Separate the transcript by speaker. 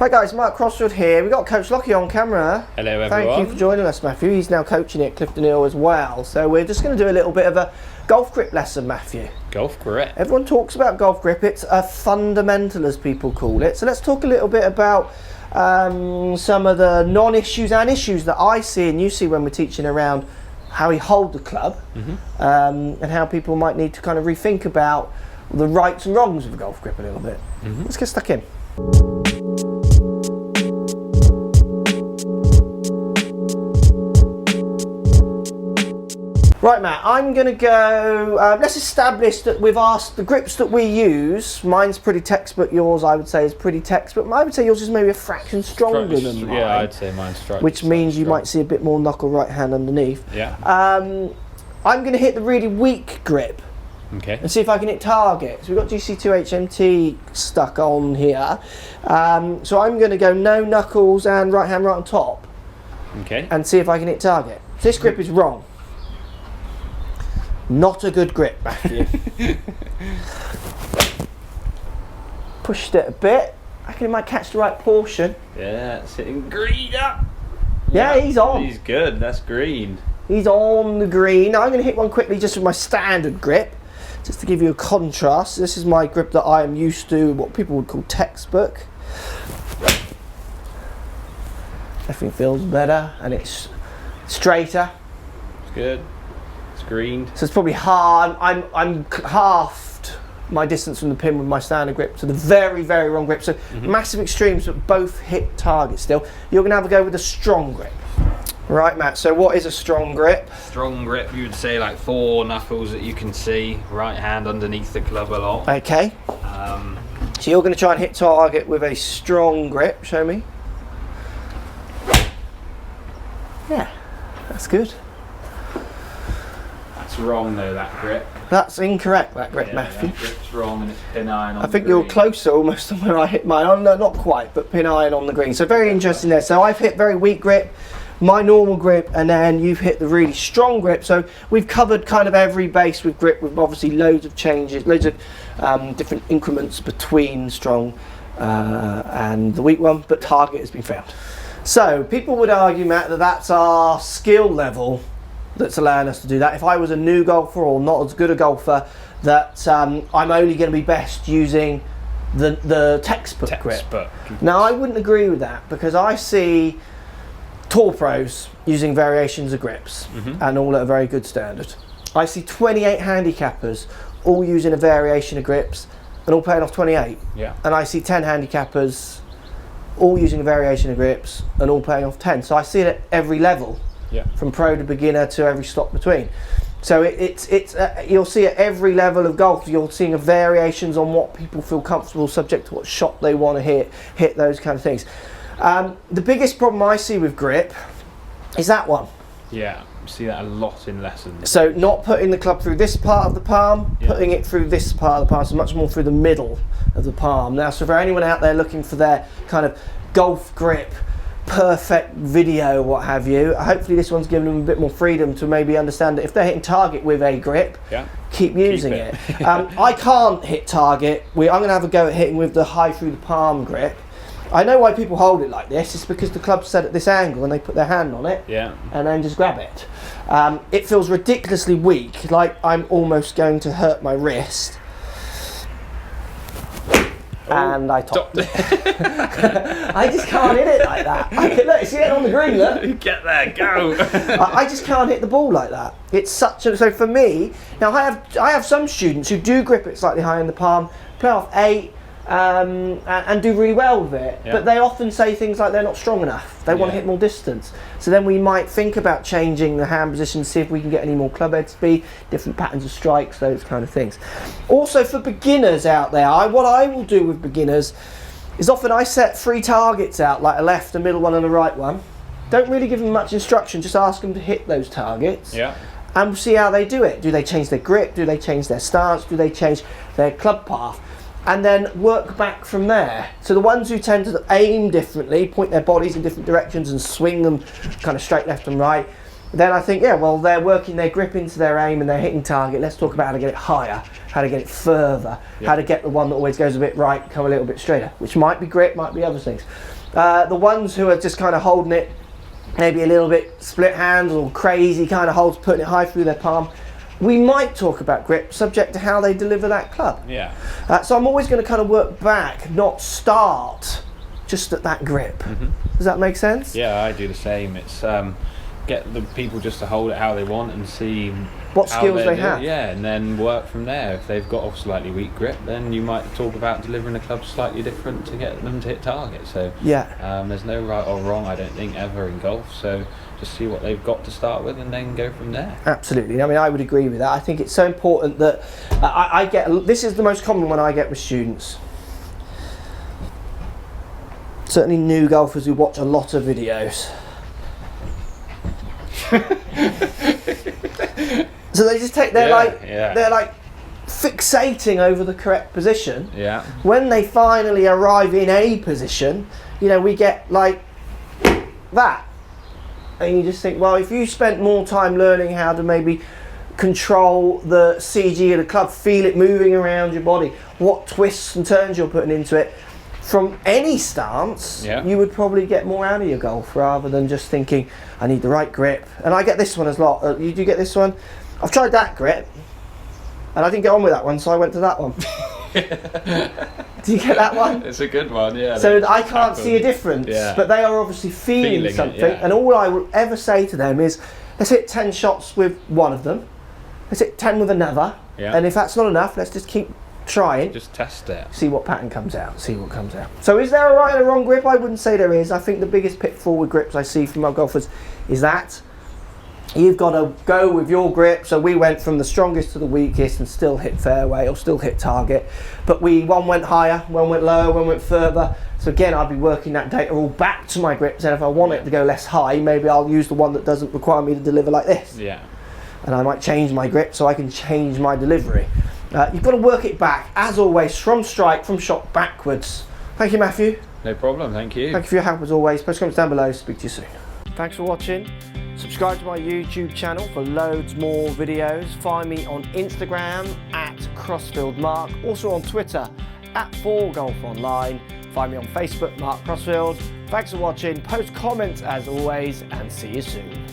Speaker 1: Hi guys, Mark Crossfield here. We've got Coach Lockey on camera.
Speaker 2: Hello everyone.
Speaker 1: Thank you for joining us, Matthew. He's now coaching at Clifton Hill as well. So we're just going to do a little bit of a golf grip lesson, Matthew.
Speaker 2: Golf grip.
Speaker 1: Everyone talks about golf grip. It's a fundamental, as people call it. So let's talk a little bit about some of the non-issues and issues that I see and you see when we're teaching around how we hold the club, and how people might need to kind of rethink about the rights and wrongs of a golf grip a little bit. Let's get stuck in. Right, Matt, I'm going to go, let's establish that we've asked the grips that we use. Mine's pretty textbook, yours I would say is pretty textbook. I would say yours is maybe a fraction stronger than mine.
Speaker 2: Yeah, I'd say mine's stronger.
Speaker 1: Which means you might see a bit more knuckle right hand underneath.
Speaker 2: Yeah.
Speaker 1: I'm going to hit the really weak grip.
Speaker 2: Okay.
Speaker 1: And see if I can hit target. So we've got GC2 HMT stuck on here. So I'm going to go no knuckles and right hand right on top.
Speaker 2: Okay.
Speaker 1: And see if I can hit target. So this grip is wrong. Not a good grip, Matthew. Pushed it a bit. I reckon it might catch the right portion.
Speaker 2: Yeah, it's hitting green up.
Speaker 1: Yeah, he's on.
Speaker 2: He's good, that's green.
Speaker 1: He's on the green. Now I'm going to hit one quickly just with my standard grip, just to give you a contrast. This is my grip that I am used to, what people would call textbook. Everything feels better and it's straighter.
Speaker 2: It's good. Green.
Speaker 1: So it's probably hard. I'm halved my distance from the pin with my standard grip to the very, very wrong grip. So massive extremes, but both hit target still. You're going to have a go with a strong grip. Right, Matt, so what is a strong grip?
Speaker 2: Strong grip, you would say like 4 knuckles that you can see, right hand underneath the club a lot.
Speaker 1: Okay. So you're going to try and hit target with a strong grip. Show me. Yeah, that's good.
Speaker 2: That's wrong though, that grip.
Speaker 1: That's incorrect, that grip,
Speaker 2: Yeah,
Speaker 1: Matthew.
Speaker 2: that grip's wrong and it's pin iron on
Speaker 1: I think
Speaker 2: the
Speaker 1: you're
Speaker 2: green.
Speaker 1: closer almost to where I hit mine. Oh, no, not quite, but pin iron on the green. So very interesting there. So I've hit very weak grip, my normal grip, and then you've hit the really strong grip. So we've covered kind of every base with grip, with obviously loads of changes, loads of different increments between strong and the weak one, but target has been found. So people would argue, Matt, that that's our skill level that's allowing us to do that. If I was a new golfer or not as good a golfer, that I'm only going to be best using the textbook grip. Now I wouldn't agree with that, because I see tour pros using variations of grips and all at a very good standard. I see 28 handicappers all using a variation of grips and all playing off 28.
Speaker 2: Yeah.
Speaker 1: And I see 10 handicappers all using a variation of grips and all playing off 10. So I see it at every level.
Speaker 2: Yeah.
Speaker 1: From pro to beginner to every stop between. So it's you'll see at every level of golf, you're seeing variations on what people feel comfortable, subject to what shot they want to hit those kind of things. The biggest problem I see with grip is that one.
Speaker 2: Yeah, you see that a lot in lessons.
Speaker 1: So not putting the club through this part of the palm, putting it through this part of the palm, so much more through the middle of the palm. Now, so for anyone out there looking for their kind of golf grip, perfect video, what have you, hopefully this one's given them a bit more freedom to maybe understand that if they're hitting target with a grip, keep using it. I can't hit target. I'm going to have a go at hitting with the high through the palm grip. I know why people hold it like this. It's because the club's set at this angle and they put their hand on it and then just grab it. It feels ridiculously weak, like I'm almost going to hurt my wrist. And I topped it. I just can't hit it like that. Look, see it on the green, look.
Speaker 2: Get there, go.
Speaker 1: I just can't hit the ball like that. It's such a, so for me, now I have some students who do grip it slightly high in the palm, play off 8, and do really well with it, but they often say things like they're not strong enough, they want to hit more distance. So then we might think about changing the hand position, see if we can get any more club head speed, different patterns of strikes, those kind of things. Also for beginners out there, what I will do with beginners is often I set 3 targets out, like a left, a middle one and a right one. Don't really give them much instruction, just ask them to hit those targets. And we'll see how they do it. Do they change their grip? Do they change their stance? Do they change their club path? And then work back from there. So the ones who tend to aim differently, point their bodies in different directions and swing them kind of straight left and right, then I think, yeah, well, they're working their grip into their aim and they're hitting target. Let's talk about how to get it higher, how to get it further, how to get the one that always goes a bit right, come a little bit straighter, which might be grip, might be other things. The ones who are just kind of holding it, maybe a little bit split hands or crazy kind of holds, putting it high through their palm, we might talk about grip, subject to how they deliver that club.
Speaker 2: Yeah.
Speaker 1: So I'm always going to kind of work back, not start just at that grip. Does that make sense?
Speaker 2: Yeah, I do the same. It's get the people just to hold it how they want and see
Speaker 1: what
Speaker 2: how
Speaker 1: skills they have.
Speaker 2: Yeah, and then work from there. If they've got a slightly weak grip, then you might talk about delivering the club slightly different to get them to hit target. So
Speaker 1: yeah,
Speaker 2: there's no right or wrong, I don't think, ever in golf. So just see what they've got to start with and then go from there.
Speaker 1: Absolutely. I mean, I would agree with that. I think it's so important that I get, this is the most common one I get with students. Certainly new golfers who watch a lot of videos. So they just take, they're like fixating over the correct position.
Speaker 2: Yeah.
Speaker 1: When they finally arrive in a position, you know, we get like that. And you just think, well, if you spent more time learning how to maybe control the CG of the club, feel it moving around your body, what twists and turns you're putting into it, from any stance, you would probably get more out of your golf rather than just thinking, I need the right grip. And I get this one as well. You do get this one? I've tried that grip and I didn't get on with that one, so I went to that one. Do you get that one?
Speaker 2: It's a good one, yeah.
Speaker 1: So I can't see a difference, but they are obviously feeling something. And all I will ever say to them is, let's hit 10 shots with one of them. Let's hit 10 with another. And if that's not enough, let's just keep trying.
Speaker 2: Just test it.
Speaker 1: See what pattern comes out, see what comes out. So is there a right and a wrong grip? I wouldn't say there is. I think the biggest pitfall with grips I see from our golfers is that you've got to go with your grip. So we went from the strongest to the weakest and still hit fairway or still hit target. But one went higher, one went lower, one went further. So again, I'll be working that data all back to my grips. And if I want it to go less high, maybe I'll use the one that doesn't require me to deliver like this.
Speaker 2: Yeah.
Speaker 1: And I might change my grip so I can change my delivery. You've got to work it back, as always, from strike, from shot backwards. Thank you, Matthew.
Speaker 2: No problem, thank you.
Speaker 1: Thank you for your help as always. Post comments down below. Speak to you soon. Thanks for watching. Subscribe to my YouTube channel for loads more videos. Find me on Instagram at Crossfield Mark. Also on Twitter at 4golfonline. Find me on Facebook, Mark Crossfield. Thanks for watching. Post comments as always, and see you soon.